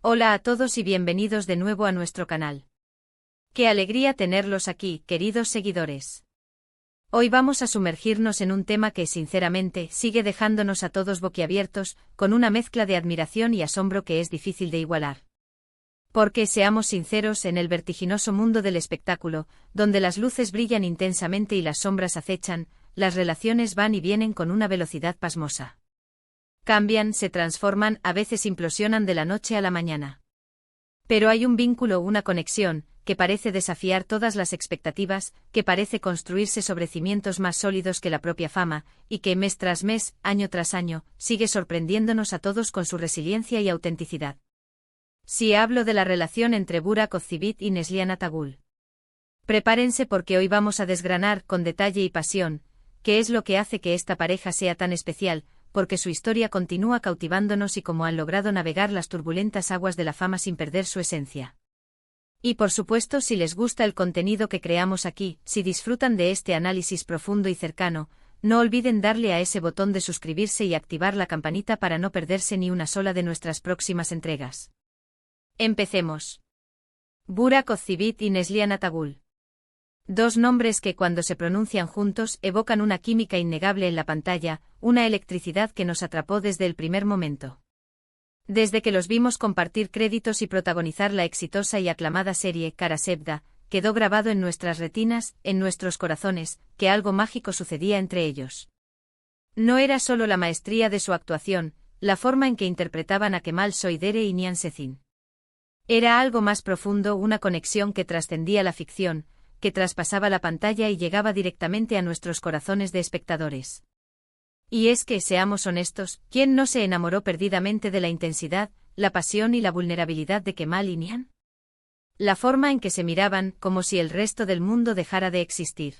Hola a todos y bienvenidos de nuevo a nuestro canal. Qué alegría tenerlos aquí, queridos seguidores. Hoy vamos a sumergirnos en un tema que, sinceramente, sigue dejándonos a todos boquiabiertos, con una mezcla de admiración y asombro que es difícil de igualar. Porque, seamos sinceros, en el vertiginoso mundo del espectáculo, donde las luces brillan intensamente y las sombras acechan, las relaciones van y vienen con una velocidad pasmosa. Cambian, se transforman, a veces implosionan de la noche a la mañana. Pero hay un vínculo, una conexión, que parece desafiar todas las expectativas, que parece construirse sobre cimientos más sólidos que la propia fama, y que mes tras mes, año tras año, sigue sorprendiéndonos a todos con su resiliencia y autenticidad. Sí, hablo de la relación entre Burak Özçivit y Neslihan Atagül. Prepárense porque hoy vamos a desgranar, con detalle y pasión, qué es lo que hace que esta pareja sea tan especial, porque su historia continúa cautivándonos y cómo han logrado navegar las turbulentas aguas de la fama sin perder su esencia. Y por supuesto, si les gusta el contenido que creamos aquí, si disfrutan de este análisis profundo y cercano, no olviden darle a ese botón de suscribirse y activar la campanita para no perderse ni una sola de nuestras próximas entregas. Empecemos. Burak Özçivit y Neslihan Atagül. Dos nombres que cuando se pronuncian juntos evocan una química innegable en la pantalla, una electricidad que nos atrapó desde el primer momento. Desde que los vimos compartir créditos y protagonizar la exitosa y aclamada serie Kara Sevda, quedó grabado en nuestras retinas, en nuestros corazones, que algo mágico sucedía entre ellos. No era solo la maestría de su actuación, la forma en que interpretaban a Kemal Soydere y Nihan Sezin. Era algo más profundo, una conexión que trascendía la ficción, que traspasaba la pantalla y llegaba directamente a nuestros corazones de espectadores. Y es que, seamos honestos, ¿quién no se enamoró perdidamente de la intensidad, la pasión y la vulnerabilidad de Kemal y Nihan? La forma en que se miraban, como si el resto del mundo dejara de existir.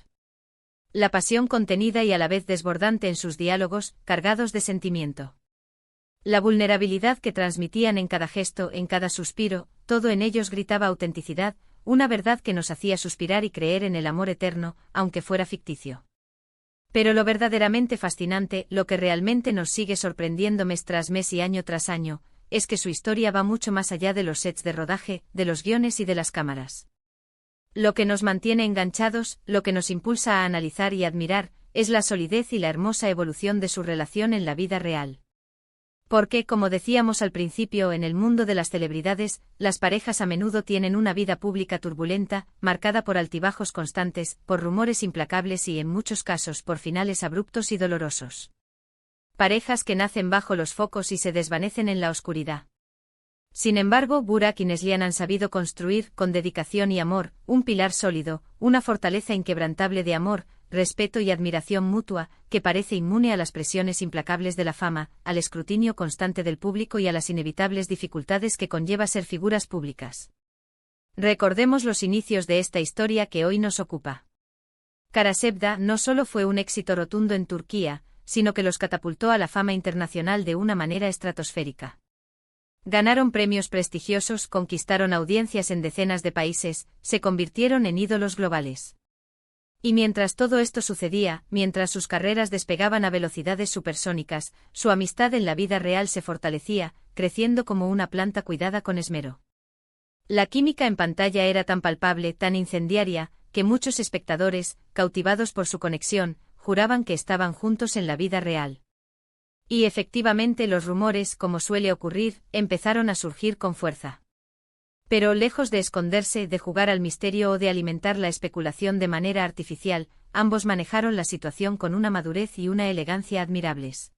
La pasión contenida y a la vez desbordante en sus diálogos, cargados de sentimiento. La vulnerabilidad que transmitían en cada gesto, en cada suspiro, todo en ellos gritaba autenticidad, una verdad que nos hacía suspirar y creer en el amor eterno, aunque fuera ficticio. Pero lo verdaderamente fascinante, lo que realmente nos sigue sorprendiendo mes tras mes y año tras año, es que su historia va mucho más allá de los sets de rodaje, de los guiones y de las cámaras. Lo que nos mantiene enganchados, lo que nos impulsa a analizar y admirar, es la solidez y la hermosa evolución de su relación en la vida real. Porque, como decíamos al principio, en el mundo de las celebridades, las parejas a menudo tienen una vida pública turbulenta, marcada por altibajos constantes, por rumores implacables y, en muchos casos, por finales abruptos y dolorosos. Parejas que nacen bajo los focos y se desvanecen en la oscuridad. Sin embargo, Burak y Neslihan han sabido construir, con dedicación y amor, un pilar sólido, una fortaleza inquebrantable de amor, respeto y admiración mutua, que parece inmune a las presiones implacables de la fama, al escrutinio constante del público y a las inevitables dificultades que conlleva ser figuras públicas. Recordemos los inicios de esta historia que hoy nos ocupa. Kara Sevda no solo fue un éxito rotundo en Turquía, sino que los catapultó a la fama internacional de una manera estratosférica. Ganaron premios prestigiosos, conquistaron audiencias en decenas de países, se convirtieron en ídolos globales. Y mientras todo esto sucedía, mientras sus carreras despegaban a velocidades supersónicas, su amistad en la vida real se fortalecía, creciendo como una planta cuidada con esmero. La química en pantalla era tan palpable, tan incendiaria, que muchos espectadores, cautivados por su conexión, juraban que estaban juntos en la vida real. Y efectivamente los rumores, como suele ocurrir, empezaron a surgir con fuerza. Pero lejos de esconderse, de jugar al misterio o de alimentar la especulación de manera artificial, ambos manejaron la situación con una madurez y una elegancia admirables.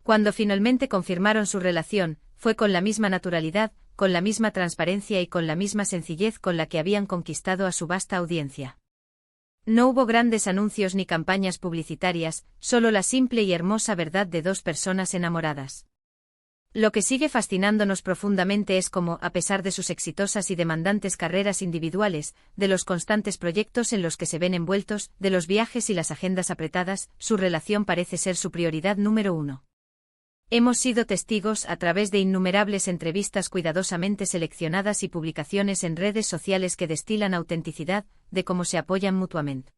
Cuando finalmente confirmaron su relación, fue con la misma naturalidad, con la misma transparencia y con la misma sencillez con la que habían conquistado a su vasta audiencia. No hubo grandes anuncios ni campañas publicitarias, solo la simple y hermosa verdad de dos personas enamoradas. Lo que sigue fascinándonos profundamente es cómo, a pesar de sus exitosas y demandantes carreras individuales, de los constantes proyectos en los que se ven envueltos, de los viajes y las agendas apretadas, su relación parece ser su prioridad número uno. Hemos sido testigos, a través de innumerables entrevistas cuidadosamente seleccionadas y publicaciones en redes sociales que destilan autenticidad, de cómo se apoyan mutuamente.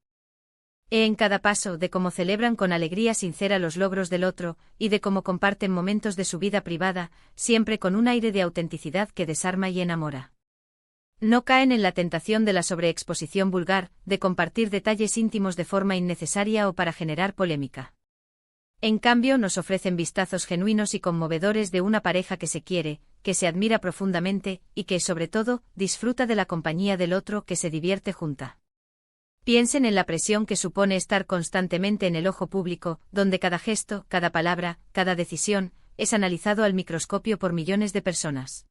En cada paso, de cómo celebran con alegría sincera los logros del otro, y de cómo comparten momentos de su vida privada, siempre con un aire de autenticidad que desarma y enamora. No caen en la tentación de la sobreexposición vulgar, de compartir detalles íntimos de forma innecesaria o para generar polémica. En cambio, nos ofrecen vistazos genuinos y conmovedores de una pareja que se quiere, que se admira profundamente, y que, sobre todo, disfruta de la compañía del otro, que se divierte junta. Piensen en la presión que supone estar constantemente en el ojo público, donde cada gesto, cada palabra, cada decisión, es analizado al microscopio por millones de personas.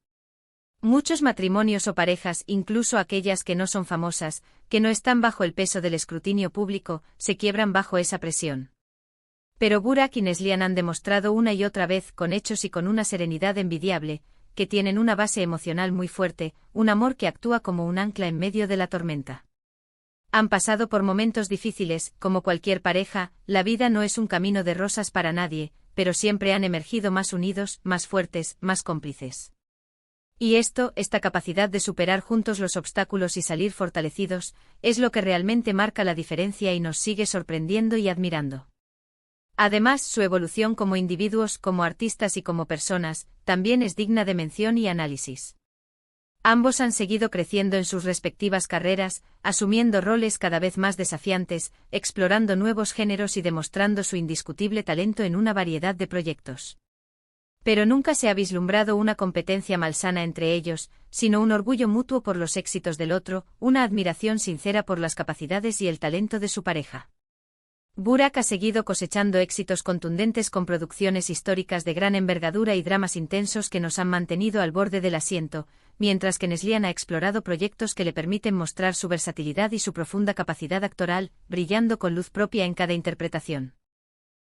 Muchos matrimonios o parejas, incluso aquellas que no son famosas, que no están bajo el peso del escrutinio público, se quiebran bajo esa presión. Pero Burak y Neslihan han demostrado una y otra vez, con hechos y con una serenidad envidiable, que tienen una base emocional muy fuerte, un amor que actúa como un ancla en medio de la tormenta. Han pasado por momentos difíciles, como cualquier pareja, la vida no es un camino de rosas para nadie, pero siempre han emergido más unidos, más fuertes, más cómplices. Y esta capacidad de superar juntos los obstáculos y salir fortalecidos, es lo que realmente marca la diferencia y nos sigue sorprendiendo y admirando. Además, su evolución como individuos, como artistas y como personas, también es digna de mención y análisis. Ambos han seguido creciendo en sus respectivas carreras, asumiendo roles cada vez más desafiantes, explorando nuevos géneros y demostrando su indiscutible talento en una variedad de proyectos. Pero nunca se ha vislumbrado una competencia malsana entre ellos, sino un orgullo mutuo por los éxitos del otro, una admiración sincera por las capacidades y el talento de su pareja. Burak ha seguido cosechando éxitos contundentes con producciones históricas de gran envergadura y dramas intensos que nos han mantenido al borde del asiento, mientras que Neslihan ha explorado proyectos que le permiten mostrar su versatilidad y su profunda capacidad actoral, brillando con luz propia en cada interpretación.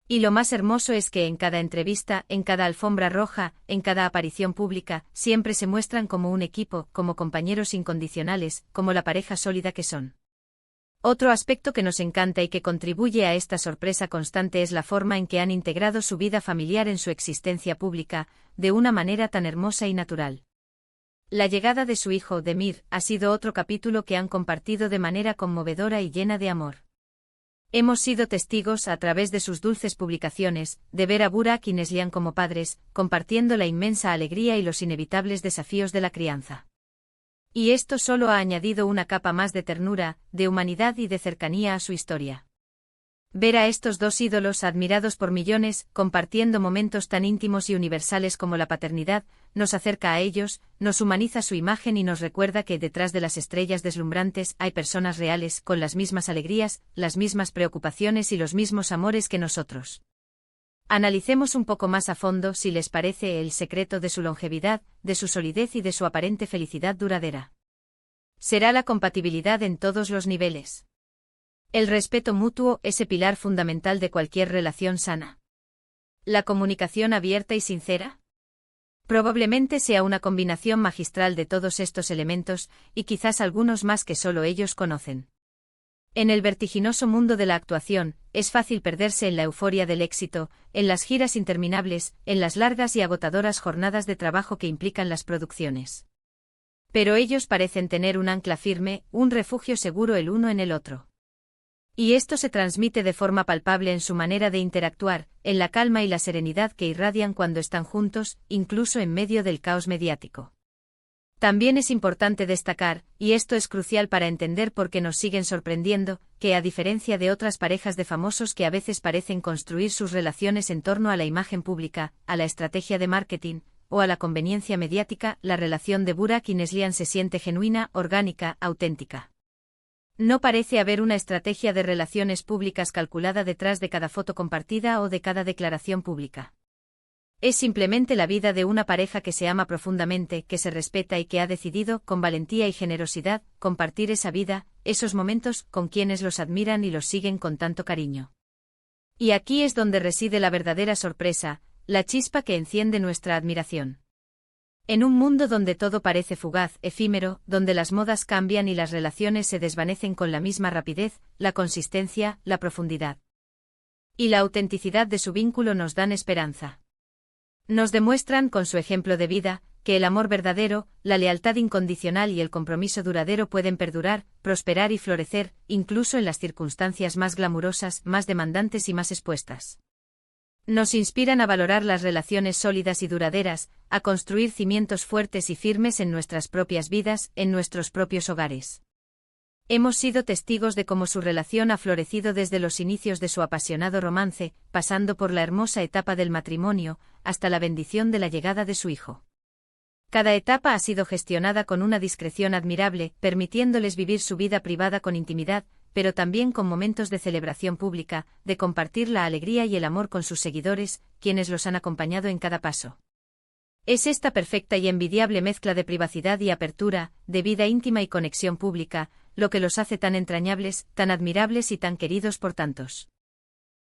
Y lo más hermoso es que en cada entrevista, en cada alfombra roja, en cada aparición pública, siempre se muestran como un equipo, como compañeros incondicionales, como la pareja sólida que son. Otro aspecto que nos encanta y que contribuye a esta sorpresa constante es la forma en que han integrado su vida familiar en su existencia pública, de una manera tan hermosa y natural. La llegada de su hijo, Demir, ha sido otro capítulo que han compartido de manera conmovedora y llena de amor. Hemos sido testigos, a través de sus dulces publicaciones, de ver a Burak y Neslihan como padres, compartiendo la inmensa alegría y los inevitables desafíos de la crianza. Y esto solo ha añadido una capa más de ternura, de humanidad y de cercanía a su historia. Ver a estos dos ídolos admirados por millones, compartiendo momentos tan íntimos y universales como la paternidad, nos acerca a ellos, nos humaniza su imagen y nos recuerda que detrás de las estrellas deslumbrantes hay personas reales, con las mismas alegrías, las mismas preocupaciones y los mismos amores que nosotros. Analicemos un poco más a fondo, si les parece, el secreto de su longevidad, de su solidez y de su aparente felicidad duradera. Será la compatibilidad en todos los niveles. El respeto mutuo, ese pilar fundamental de cualquier relación sana. La comunicación abierta y sincera. Probablemente sea una combinación magistral de todos estos elementos, y quizás algunos más que solo ellos conocen. En el vertiginoso mundo de la actuación, es fácil perderse en la euforia del éxito, en las giras interminables, en las largas y agotadoras jornadas de trabajo que implican las producciones. Pero ellos parecen tener un ancla firme, un refugio seguro el uno en el otro. Y esto se transmite de forma palpable en su manera de interactuar, en la calma y la serenidad que irradian cuando están juntos, incluso en medio del caos mediático. También es importante destacar, y esto es crucial para entender por qué nos siguen sorprendiendo, que a diferencia de otras parejas de famosos que a veces parecen construir sus relaciones en torno a la imagen pública, a la estrategia de marketing, o a la conveniencia mediática, la relación de Burak y Neslihan se siente genuina, orgánica, auténtica. No parece haber una estrategia de relaciones públicas calculada detrás de cada foto compartida o de cada declaración pública. Es simplemente la vida de una pareja que se ama profundamente, que se respeta y que ha decidido, con valentía y generosidad, compartir esa vida, esos momentos, con quienes los admiran y los siguen con tanto cariño. Y aquí es donde reside la verdadera sorpresa, la chispa que enciende nuestra admiración. En un mundo donde todo parece fugaz, efímero, donde las modas cambian y las relaciones se desvanecen con la misma rapidez, la consistencia, la profundidad y la autenticidad de su vínculo nos dan esperanza. Nos demuestran con su ejemplo de vida, que el amor verdadero, la lealtad incondicional y el compromiso duradero pueden perdurar, prosperar y florecer, incluso en las circunstancias más glamurosas, más demandantes y más expuestas. Nos inspiran a valorar las relaciones sólidas y duraderas, a construir cimientos fuertes y firmes en nuestras propias vidas, en nuestros propios hogares. Hemos sido testigos de cómo su relación ha florecido desde los inicios de su apasionado romance, pasando por la hermosa etapa del matrimonio, hasta la bendición de la llegada de su hijo. Cada etapa ha sido gestionada con una discreción admirable, permitiéndoles vivir su vida privada con intimidad, pero también con momentos de celebración pública, de compartir la alegría y el amor con sus seguidores, quienes los han acompañado en cada paso. Es esta perfecta y envidiable mezcla de privacidad y apertura, de vida íntima y conexión pública, lo que los hace tan entrañables, tan admirables y tan queridos por tantos.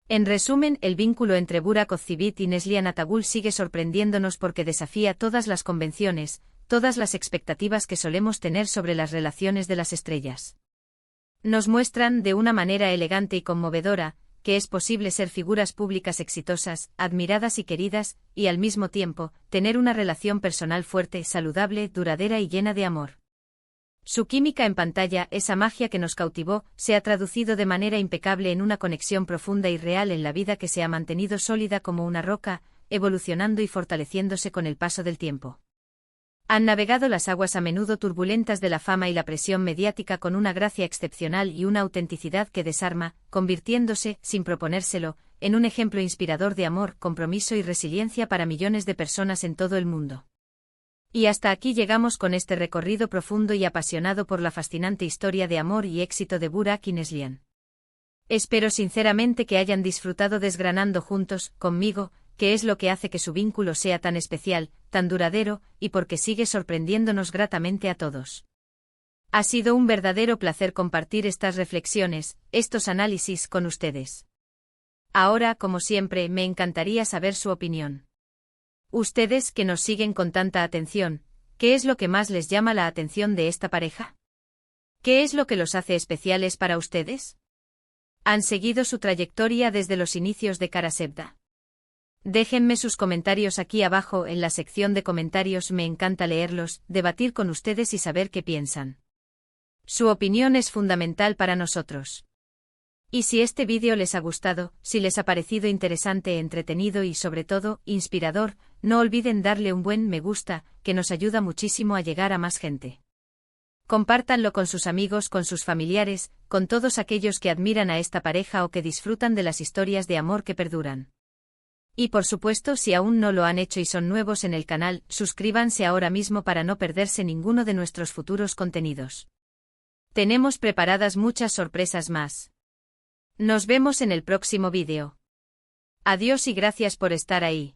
En resumen, el vínculo entre Burak Ozçivit y Neslihan Atagül sigue sorprendiéndonos porque desafía todas las convenciones, todas las expectativas que solemos tener sobre las relaciones de las estrellas. Nos muestran, de una manera elegante y conmovedora, que es posible ser figuras públicas exitosas, admiradas y queridas, y al mismo tiempo, tener una relación personal fuerte, saludable, duradera y llena de amor. Su química en pantalla, esa magia que nos cautivó, se ha traducido de manera impecable en una conexión profunda y real en la vida que se ha mantenido sólida como una roca, evolucionando y fortaleciéndose con el paso del tiempo. Han navegado las aguas a menudo turbulentas de la fama y la presión mediática con una gracia excepcional y una autenticidad que desarma, convirtiéndose, sin proponérselo, en un ejemplo inspirador de amor, compromiso y resiliencia para millones de personas en todo el mundo. Y hasta aquí llegamos con este recorrido profundo y apasionado por la fascinante historia de amor y éxito de Burak y Neslihan. Espero sinceramente que hayan disfrutado desgranando juntos, conmigo, qué es lo que hace que su vínculo sea tan especial, tan duradero, y porque sigue sorprendiéndonos gratamente a todos. Ha sido un verdadero placer compartir estas reflexiones, estos análisis con ustedes. Ahora, como siempre, me encantaría saber su opinión. Ustedes que nos siguen con tanta atención, ¿qué es lo que más les llama la atención de esta pareja? ¿Qué es lo que los hace especiales para ustedes? ¿Han seguido su trayectoria desde los inicios de Kara Sevda? Déjenme sus comentarios aquí abajo en la sección de comentarios, me encanta leerlos, debatir con ustedes y saber qué piensan. Su opinión es fundamental para nosotros. Y si este vídeo les ha gustado, si les ha parecido interesante, entretenido y sobre todo, inspirador, no olviden darle un buen me gusta, que nos ayuda muchísimo a llegar a más gente. Compártanlo con sus amigos, con sus familiares, con todos aquellos que admiran a esta pareja o que disfrutan de las historias de amor que perduran. Y por supuesto, si aún no lo han hecho y son nuevos en el canal, suscríbanse ahora mismo para no perderse ninguno de nuestros futuros contenidos. Tenemos preparadas muchas sorpresas más. Nos vemos en el próximo vídeo. Adiós y gracias por estar ahí.